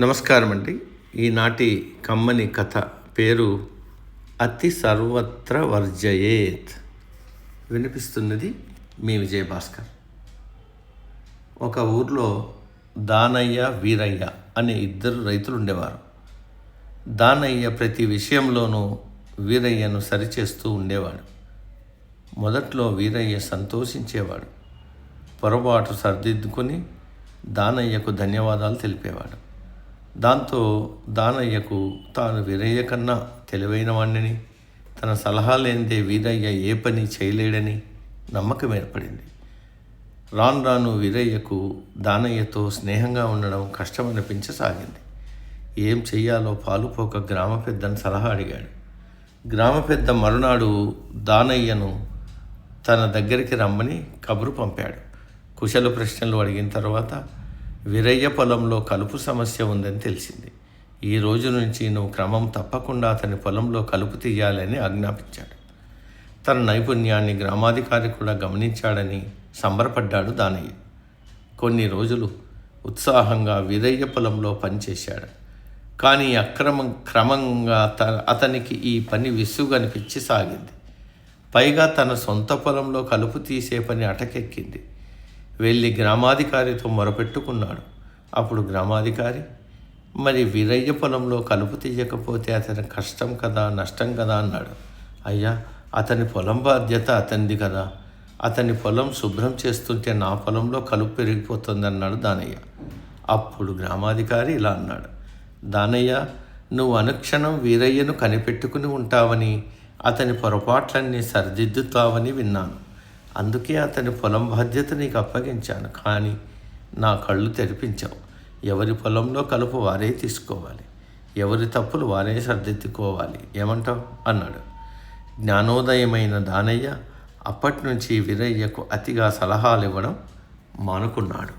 నమస్కారం అండి. ఈనాటి కమ్మని కథ పేరు అతి సర్వత్ర వర్జయేత్. వినిపిస్తున్నది మీ విజయభాస్కర్. ఒక ఊర్లో దానయ్య, వీరయ్య అనే ఇద్దరు రైతులు ఉండేవారు. దానయ్య ప్రతి విషయంలోనూ వీరయ్యను సరిచేస్తూ ఉండేవాడు. మొదట్లో వీరయ్య సంతోషించేవాడు. పొరపాటు సరిదిద్దుకొని దానయ్యకు ధన్యవాదాలు తెలిపేవాడు. దాంతో దానయ్యకు తాను వీరయ్య కన్నా తెలివైన వాడిని, తన సలహా లేనిదే వీరయ్య ఏ పని చేయలేడని నమ్మకం ఏర్పడింది. రాను రాను వీరయ్యకు దానయ్యతో స్నేహంగా ఉండడం కష్టమనిపించసాగింది. ఏం చెయ్యాలో పాలుపోక గ్రామ పెద్దను సలహా అడిగాడు. గ్రామ పెద్ద మరునాడు దానయ్యను తన దగ్గరికి రమ్మని కబురు పంపాడు. కుశల ప్రశ్నలు అడిగిన తర్వాత వీరయ్య పొలంలో కలుపు సమస్య ఉందని తెలిసింది. ఈ రోజు నుంచి నువ్వు క్రమం తప్పకుండా అతని పొలంలో కలుపు తీయాలని ఆజ్ఞాపించాడు. తన నైపుణ్యాన్ని గ్రామాధికారి కూడా గమనించాడని సంబరపడ్డాడు దానయ్య. కొన్ని రోజులు ఉత్సాహంగా వీరయ్య పొలంలో పనిచేశాడు. కానీ క్రమంగా అతనికి ఈ పని విసుగనిపించి సాగింది. పైగా తన సొంత పొలంలో కలుపు తీసే పని అటకెక్కింది. వెళ్ళి గ్రామాధికారితో మొరపెట్టుకున్నాడు. అప్పుడు గ్రామాధికారి, మరి వీరయ్య పొలంలో కలుపు తీయకపోతే అతని కష్టం కదా, నష్టం కదా అన్నాడు. అయ్యా, అతని పొలం బాధ్యత అతనిది కదా, అతని పొలం శుభ్రం చేస్తుంటే నా పొలంలో కలుపు పెరిగిపోతుంది అన్నాడు దానయ్య. అప్పుడు గ్రామాధికారి ఇలా అన్నాడు, దానయ్య, నువ్వు అనుక్షణం వీరయ్యను కనిపెట్టుకుని ఉంటావని, అతని పొరపాట్లన్నీ సరిదిద్దుతావని విన్నాను. అందుకే అతని పొలం బాధ్యత నీకు అప్పగించాను. కానీ నా కళ్ళు తెరిపించావు. ఎవరి పొలంలో కలుపు వారే తీసుకోవాలి, ఎవరి తప్పులు వారే సరిదిద్దుకోవాలి, ఏమంటావు అన్నాడు. జ్ఞానోదయమైన దానయ్య అప్పటి నుంచి వీరయ్యకు అతిగా సలహాలు ఇవ్వడం మానుకున్నాడు.